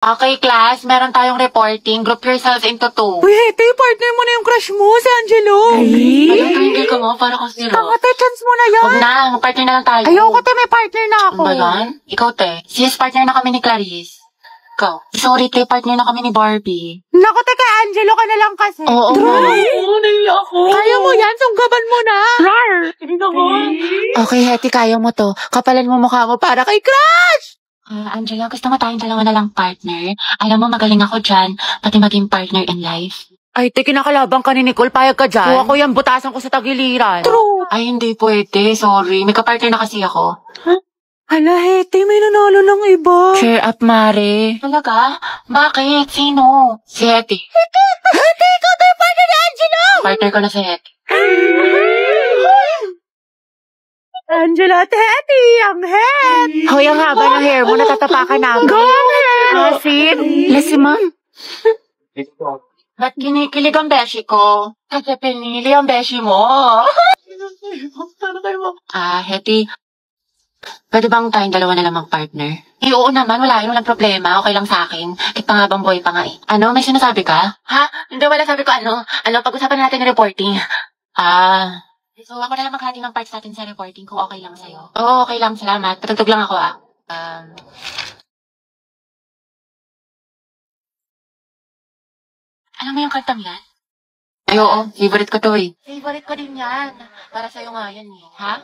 Okay, class. Meron tayong reporting. Group yourselves into 2. Uy, Hete, partner mo na yung crush mo, si Angelo. Ayun, triangle ka mo. Para kang zero. Tanga, te, chance mo na yan. Huwag na. Mag-partner na lang tayo. Ayoko, te, may partner na ako. Ano ba yan? Ikaw, te. Sis, partner na kami ni Clarice. Ikaw. Sorry, te. Partner na kami ni Barbie. Naku, te, kay Angelo ka na lang kasi. Oo. Oo, naiya ako. Kaya mo yan, sunggaban mo na. Rar! Hindi naman. Okay, Hete, kaya mo to. Kapalan mo mukha mo para kay crush. Angela, gusto mo tayong dalawa na lang partner? Alam mo, magaling ako dyan. Pati maging partner in life. Ay, te, kinakalabang ka ni Nicole, payag ka dyan. Kuha ko yan, butasan ko sa tagiliran. True. Ay, hindi pwede. Sorry. May kapartner na kasi ako. Hala, Hete, may nanalo ng iba. Cheer up, Mare. Talaga? Bakit? Sino? Si Hetty. Hete, ikaw tayo partner ni Angelo! Partner ko na si Hetty. Angela at Hetty, ang head! Hoy, ang haba ng hair mo, natatapakan namin. Go, ang head! Asin? Lasi, ma'am. Ba't kinikilig ang beshi ko? Kasi pinili ang beshi mo. Hetty, pwede bang tayong dalawa na lang mag-partner? Eh, oo naman, walang problema. Okay lang sa akin. Kahit pangabang boy pa nga eh. Ano, may sinasabi ka? Ha? Hindi, wala sabi ko ano. Pag-usapan natin yung reporting. So, ako na lang maghati ng parts natin sa reporting kung okay lang sa'yo. Oo, okay lang. Salamat. Patugtog lang ako Alam mo yung kantang yan? Ay, oo. Favorite ko to eh. Favorite ko din yan. Para sa'yo nga yan eh. Ha?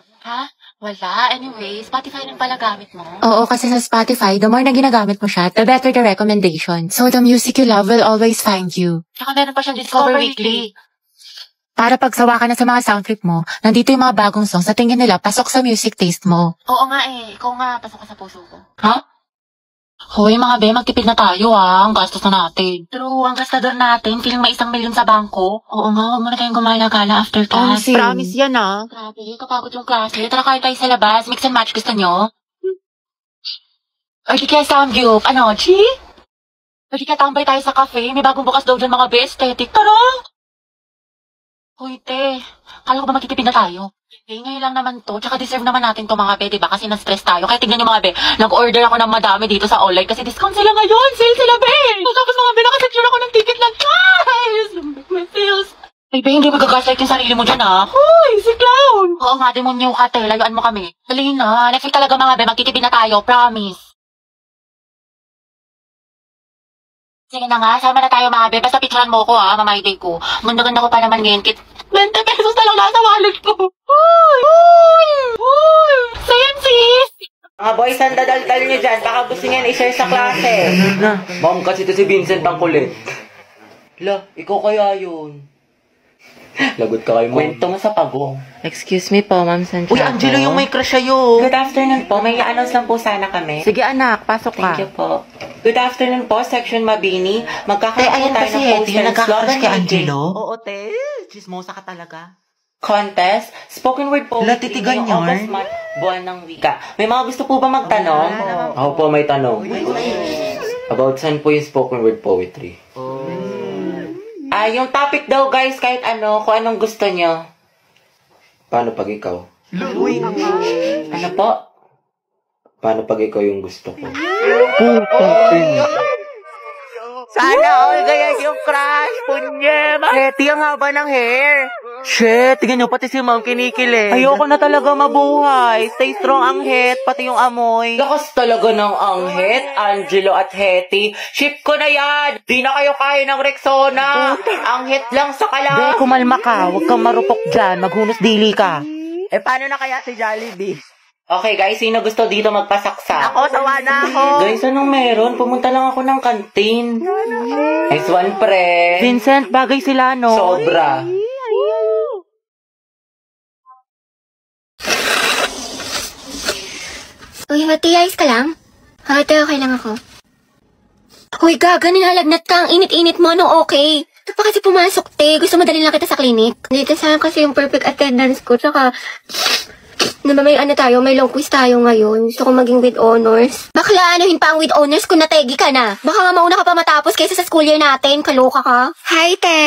Wala. Anyway, Spotify lang pala gamit mo. Oo, kasi sa Spotify, the more na ginagamit mo siya, the better the recommendation. So the music you love will always find you. Tsaka meron pa siyang Discover Weekly. Para pagsawa ka na sa mga sound trip mo, nandito yung mga bagong songs sa tingin nila pasok sa music taste mo. Oo nga eh. Ikaw nga, pasok ka sa puso ko. Ha? Hoy, mga be, magtipid na tayo Ang gastos na natin. True, ang gastador natin. Feeling may 1,000,000 sa bangko. Oo nga, huwag mo na tayong gumala-gala after class. Promise yan Grabe, kapagod yung klase. Tara kain tayo sa labas. Mix and match, gusto nyo? Or di kaya samgyup. Ano, chi? Or di kaya tambay tayo sa cafe. May bagong bukas daw dyan mga be, aesthetic. Tara! Hoy, te. Kala ko ba magtitipid na tayo? Eh, ngayon lang naman to. Tsaka deserve naman natin to mga be, diba? Kasi na-stress tayo. Kaya tignan nyo mga be, nag-order ako ng madami dito sa online kasi discount sila ngayon. Sale sila, be! Tapos mga be, nakasecure ako ng ticket lang. Guys! May sales. Ay, be, hindi magagaslight yung sarili mo dyan, Hoy, si Clown! Oo nga, demonyo ka, te. Layuan mo kami. Dali na. Next week talaga mga be, magtitipid na tayo. Promise. Sige na nga, sama na tayo mga be. Basta picturean mo ko mamay-day ko. Ganda-ganda ko pa naman ngayon. 20 pesos na lang nasa wallet ko. Hoy! Same sis! Mga boys, ang dadaldal nyo dyan. Baka gusto nyo i-share sa klase. Ma'am, kasi ito si Vincent ang kulit. Ikaw kaya yun. Lagot ka kayo, kwento mo sa pagong. Excuse me po, Ma'am Santiago. Uy, Angelo, yung may crush sa'yo. Good afternoon po. May i-announce lang po sana kami. Sige anak, pasok ka. Thank you po. Good afternoon po, Section Mabini. Magkakaroon Ayan tayo kasi ng Hetty, poster yung nagkakrush kay Angelo. Oo, te. Chismosa ka talaga. Contest, spoken word poetry. Latitigan ngayong yun? August month, buwan ng wika. May mga gusto po ba magtanong? Ako po may tanong. About saan po yung spoken word poetry? Yung topic daw guys, kahit ano, kung anong gusto nyo. Paano pag ikaw? Ano po? Paano pag ikaw yung gusto ko? Sana all ganyan yung crush, punye. Hetty, ang haba ng hair. Shit, tignan nyo, pati si ma'am kinikilig. Ayoko na talaga mabuhay. Stay strong ang het, pati yung amoy. Lakas talaga ng anghet, Angelo at Hetty. Ship ko na yan! Di na kayo kaya ng Rexona! Anghet lang sa Be, kala. kumalma ka. Huwag kang marupok dyan. Maghunos dili ka. Paano na kaya si Jollibee? Okay guys, sino gusto dito magpasaksa? Ako, tawa na ako. Guys, anong meron? Pumunta lang ako ng kantin. Nice one, pre. Vincent, bagay sila, no? Sobra. Uy, Hati, ayos ka lang? Hati, okay lang ako. Uy, gaga, nilalagnat ka. Ang init-init mo, no, okay. Ito pa kasi pumasok, te. Gusto madali lang kita sa klinik. Dito saan kasi yung perfect attendance ko, tsaka Diba may ano tayo, may long quiz tayo ngayon. Gusto ko maging with honors. Bakla, anuhin pa ang with honors kung nategi ka na. Baka nga mauna ka pa matapos kaysa sa school year natin. Kaloka ka. Hi, te.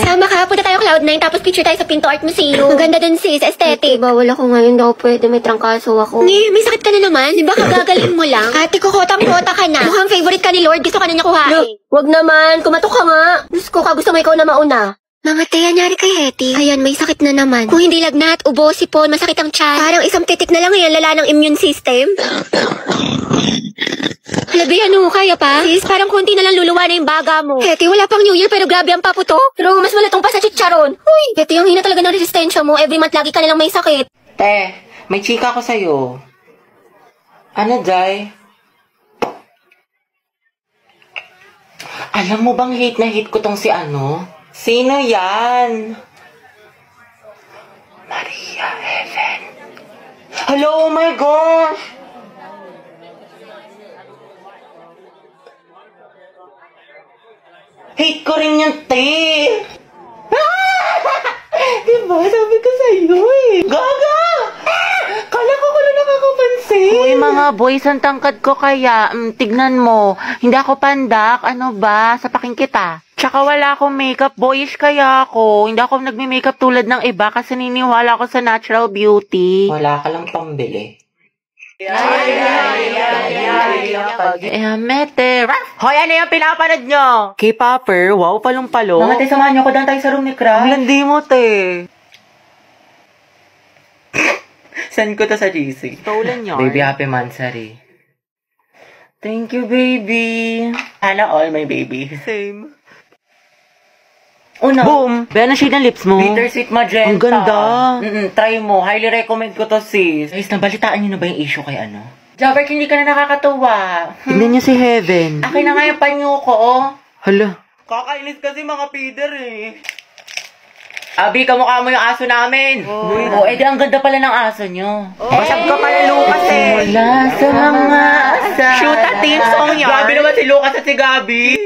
Sama ka, punta tayo Cloud9 tapos picture tayo sa Pinto Art Museum. Maganda dun sis, aesthetic. Bawal ako ngayon daw pwede, may trangkaso ako. May sakit ka na naman. Di ba kagagaling mo lang? Ate ko, kotang-kota ka na. Mukhang favorite ka ni Lord, gusto ka na niya kuhain. Wag naman, kumatok ka nga. Diyos ko ka, gusto mo ikaw na mauna. Mga te, anyari kay Hetty. Ayan, may sakit na naman. Kung hindi lagnat, ubo, sipon, masakit ang tiyan. Parang isang titik na lang yan, lala ng immune system. Labi, ano, kaya pa? Sis, parang konti na lang luluwa na yung baga mo. Hetty, wala pang New Year pero grabe ang paputok. Pero mas malatong pa sa chicharon. Uy, Hetty, ang hina talaga ng resistensya mo. Every month lagi ka na lang may sakit. Te, may chika ko sa'yo. Ano, Jai? Alam mo bang hate na hate ko tong si ano? Sino yan? Maria Helen. Hello, oh my gosh! Hate ko rin yung te! Diba? Sabi ko sa'yo eh. Gaga! Kala ko lang nakakapansin. Uy, mga boys, ang tangkad ko kaya. Tignan mo. Hindi ako pandak. Ano ba? Sapakin kita. Tsaka wala akong makeup. Boyish kaya ako. Hindi ako nagme-makeup tulad ng iba kasi niniwala ako sa natural beauty. Wala ka lang pambili. Mete. Hoy, ano yung pinapanood nyo? K-popper, wow, palong-palo. Mga te, samahan nyo ko doon tayo sa room ni Crush. Ang landi mo, te. Send ko to sa GC. Stolen nyo. Baby, happy mansari. Thank you, baby. Sana all, my baby. Same. Una. Boom! Be, ano shade ng lips mo? Bittersweet magenta. Ang ganda. Try mo. Highly recommend ko to, sis. Guys, nabalitaan niyo na ba yung issue kay ano? Jabert, hindi ka na nakakatuwa. Tignan niyo si Heaven. Akin na nga yung panyo ko, oh. Hala. Kakainis kasi mga feeder, eh. Abi, kamukha mo yung aso namin. Oh, edi ang ganda pala ng aso nyo. Basag ka pala, Lucas eh. Wala sa mga asa. Shoot at team song yan. Grabe naman si Lucas at si Gabi.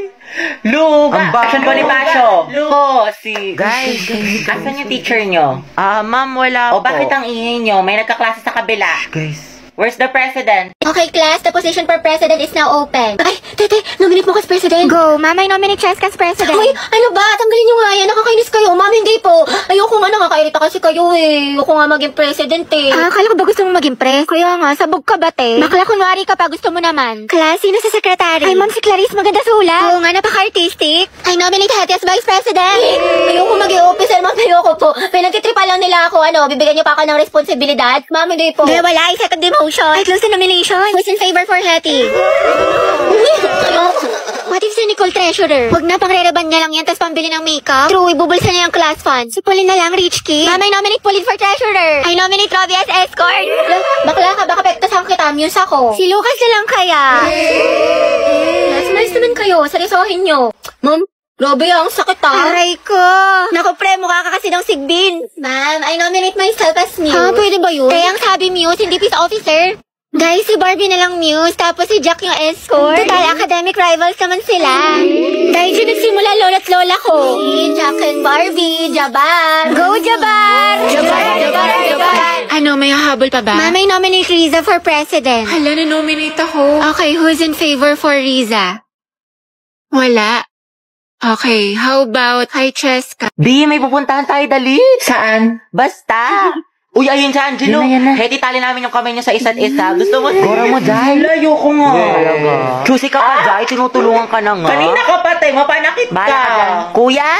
Luga! Ang bago. Asan Bonifacio? Lugo, si... Guys. Asan yung teacher nyo? Ma'am, wala O po. bakit ang ingay nyo? May nagkaklase sa kabila. Guys. Where's the president? Okay, class, the position for president is now open. Ay, tete, nominate mo kas president. Go, mama, nominate Chess kas president. Uy, ano ba? Tanggalin nyo nga yan. Nakakainis kayo. Ma'am, hindi po. Ayoko nga, nakakairita kasi kayo eh. Ayoko nga maging president eh. Akala ko ba gusto mo maging pres? Kaya nga, sabog ka ba te? Bakla kunwari ka pa, gusto mo naman. Class, sino sa secretary? Ay, ma'am, si Clarice, maganda sulat. Oo nga, napaka-artistic. I nominate Hetty as vice president. Ayoko maging officer, ma'am, ayoko po. Pinagtitripa lang nila ako, bibigyan niyo pa ako ng responsibilidad. Ma'am, hindi po. Hindi, wala, i-second demotion. I close the nomination. Who's in favor for Hetty? What if si Nicole treasurer? Huwag na, pang-rereban niya lang yan, tapos pambili ng makeup. True, ibubulsa niya yung class fund. Si Pauline na lang, rich kid. Mama, I nominate Pauline for treasurer. I nominate Robbie as escort. Bakla ka, baka pektasan kita, muse ako. Si Lucas na lang kaya. Nice naman kayo, seryosohin nyo. Ma'am, grabe ang sakit Aray ko. Naku, pre, mukha ka kasi ng sigbin. Ma'am, I nominate myself as Muse. Pwede ba yun? Kaya ang sabi Muse, hindi peace officer. Guys, si Barbie na lang Muse, tapos si Jack yung escort. Total, academic rivals naman sila. Dahil dyan nagsimula lola't lola ko. Si Jack and Barbie, Jabar. Go, Jabar! Jabar! Ano, may hahabol pa ba? Ma'am, I nominate Riza for president. Hala, na-nominate ako. Okay, who's in favor for Riza? Wala. Okay, how about kay Cheska? Di, may pupuntahan tayo, dali. Saan? Basta. Uy, ayun siya, Angelo. Yan na. Heti, tali namin yung kamay niyo sa isa't isa. Gusto mo? Gora mo, Jai. Layo ko nga. Choosy ka pa, Jai. Tinutulungan ka na nga. Kanina ka pa, te. Mapanakit Bala ka dyan. ka. Kuya,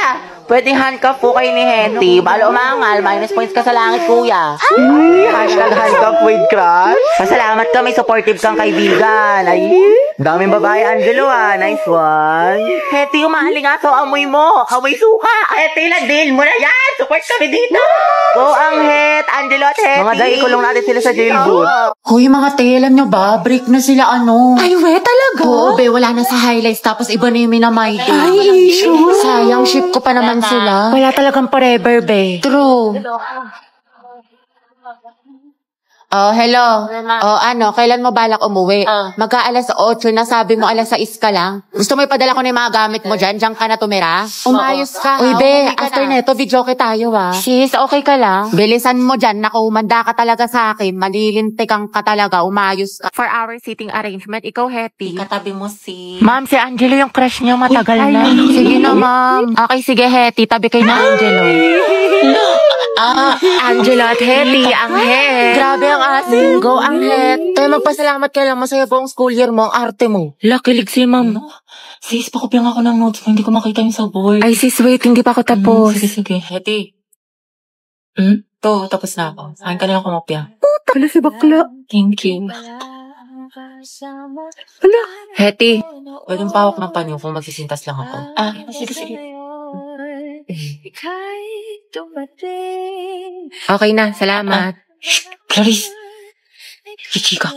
pwedeng handcuff po kayo ni Heti. Balo umangal, minus points ka sa langit, kuya. Hashtag handcuff with crush. Pasalamat ka, may supportive kang kaibigan. Ay, daming babae, Angelo, ah. Nice one. Heti, umaalingaso, amoy mo. Amoy suka. Heti, ladil mo na yan. Support kami dito. Go, Anghet, Angelo at Heti. Mga Jai, ikulong natin sila sa jail booth. Hoy, mga te, alam nyo ba? Break na sila Ay, we, talaga? Oo, be, wala na sa highlights, tapos iba na yung minamay day. Ay, sure. Sayang, ship ko pa naman sila. Wala talagang forever, be. True. Oh, hello. Oh, ano, kailan mo balak umuwi? Magka-alas 8 na, sabi mo alas 6 ka lang. Gusto mo ipadala ko na yung mga gamit mo dyan? Diyan ka na tumira? Umayos ka. Uy, be, after neto, video tayo, Sis, okay ka lang? Bilisan mo dyan, naku, umanda ka talaga sa akin. Malilintikan ka talaga, umayos ka. For our seating arrangement, ikaw, Hetty. Katabi mo si... Ma'am, si Angelo yung crush niya, matagal na. Sige na, ma'am. Okay, sige, Hetty, tabi kay na Angelo. Angelo at Hetty, ang het. Grabe ang asin. Go, ang het. Tayo magpasalamat ka lang. Masaya po ang school year mo, ang arte mo. Lakilig si ma'am. Sis, pakopyang ako ng notes mo. Hindi ko makita yung sa board. Ay, sis, wait. Hindi pa ako tapos. Sige. Hetty. To, tapos na ako. Saan ka na ako kumopya? Wala si bakla. Thank you. Hetty. Pwede pa hawak ng panyo kung magsisintas lang ako. Sige. Okay na, salamat. Clarice. Chichika.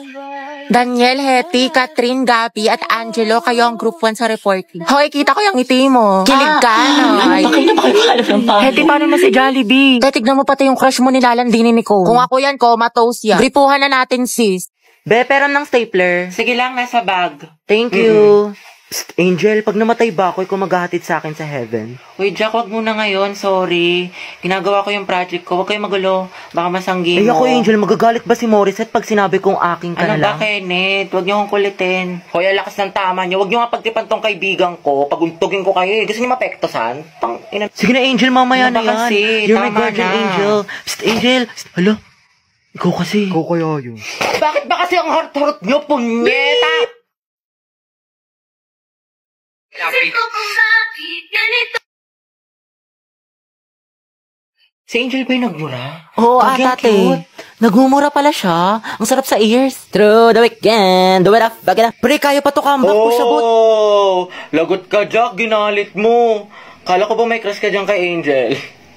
Daniel, Hetty, Catherine, Gabi, at Angelo, kayo ang group 1 sa reporting. Hoy, kita ko yung ngiti mo. Kilig ka, no? Bakit na makipaalam ng panyo? Hetty, paano na si Jollibee? Tignan mo pati yung crush mo nilalandinin ni Cole. Kung ako yan, comatose yan. Gripuhan na natin, sis. Be, pero ng stapler. Sige lang, nasa bag. Thank you. Psst, Angel, pag namatay ba ako, ikaw maghahatid sa akin sa heaven? Uy, Jack, wag muna ngayon. Sorry. Ginagawa ko yung project ko. Huwag kayong magulo. Baka masanggi mo. ako, Angel, magagalit ba si Morissette pag sinabi kong aking ka Ano na lang? ba, Kenneth? Huwag niyo akong kulitin. Hoy, ang lakas ng tama niyo. Huwag niyo nga pagtipan tong kaibigan ko. Paguntugin ko kayo. Gusto niyo mapektosan? Sige na, Angel, mamaya Ano na ba yan. kasi? You're my Tama guardian na. angel. Psst, Angel. Psst, hala. Ikaw kasi. Ikaw kaya yun. Bakit ba kasi ang heart-heart niyo, punyeta? Si Angel ba yung nagmura? Oo, Ang ate. cute. Nagmumura pala siya. Ang sarap sa ears. Through the weekend, do it up, back it up. Pre, kaya pa to comeback ko siya, but... Lagot ka, Jack. Ginalit mo. Kala ko ba may crush ka dyan kay Angel?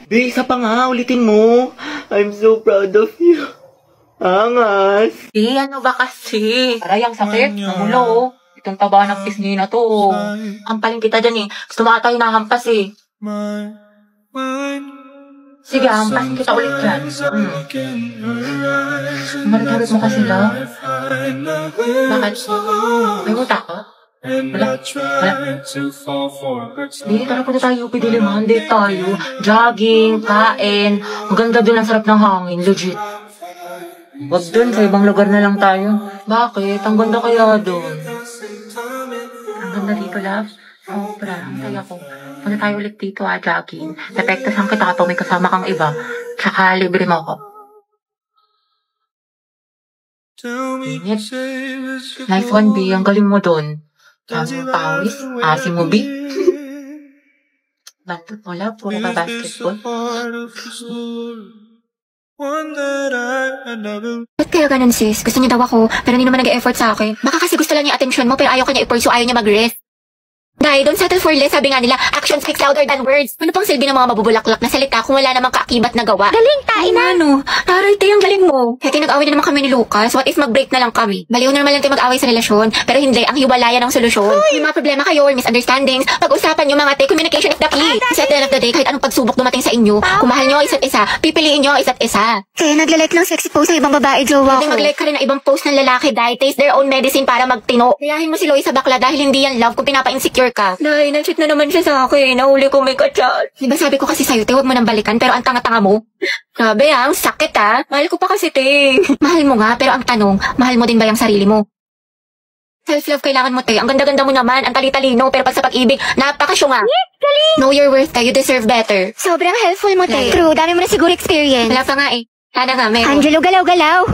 Be, isa pa nga. Ulitin mo. I'm so proud of you. Angas. Ano ba kasi? Aray, ang sakit. Namulo, oh. Itong taba ng pisngi na to, oh. Ang paling kita dyan, eh. Gusto mo ata hinahampas, eh. Sige, hampasin kita ulit dyan. Marit-harit mo kasi, love. Bakit? May utak ka? Wala. Hindi, tara punta tayo, pidiliman. Date tayo. Jogging, kain. Maganda dun, ang sarap ng hangin. Legit. Wag dun, sa ibang lugar na lang tayo. Bakit? Ang ganda kaya dun. Ang ganda dito, love. Sobra, ang saya ko. Punta tayo ulit dito, jogging. Depektasan kita kapag may kasama kang iba. Tsaka libre mo ako. Init. Nice one, B. Ang galing mo dun. Pawis. Asim mo, B. Bantot mo, love. Puro ka basketball. Ba't kaya ganun, sis? Gusto niya daw ako, pero hindi naman nag-e-effort sa akin. Baka kasi gusto lang niya atensyon mo, pero ayaw ka niya i-pursue, ayaw niya mag-rest. Dahil don't settle for less, sabi nga nila, action speaks louder than words. Ano pang silbi ng mga mabubulaklak na salita kung wala namang kaakibat na gawa? Galing, tain na. Ano? Taray, ang galing mo. Kaya nag-away na naman kami ni Lucas. What if mag-break na lang kami? Baliw na naman lang tayo mag-away sa relasyon. Pero hindi, ang hiwalayan ang solusyon. May mga problema kayo or misunderstandings. Pag-usapan nyo mga communication is the key. Kasi at the end of the day, kahit anong pagsubok dumating sa inyo, kung mahal nyo ang isa't isa, pipiliin nyo ang isa't isa. Kaya naglalike ng sexy post ng ibang babae, jowa Hindi ko. mag-like ka rin ng ibang post ng lalaki dahil taste their own medicine para magtino. Kayahin mo si Loie sa bakla dahil hindi yan love kung pinapa-insecure ka. Nay, na-cheat na naman siya sa akin. Nahuli ko may kachat. Diba sabi ko kasi sa'yo, te, huwag mo nang balikan pero ang tanga-tanga mo. Grabe ang sakit Mahal ko pa kasi, te. Mahal mo nga, pero ang tanong, mahal mo din ba yung sarili mo? Self-love kailangan mo, te. Ang ganda-ganda mo naman, ang tali-talino, pero pag sa pag-ibig, napakasyunga. Know your worth, te. You deserve better. Sobrang helpful mo, te. True, dami mo na siguro experience. Wala pa nga eh. Sana nga, meron. Angelo, galaw-galaw.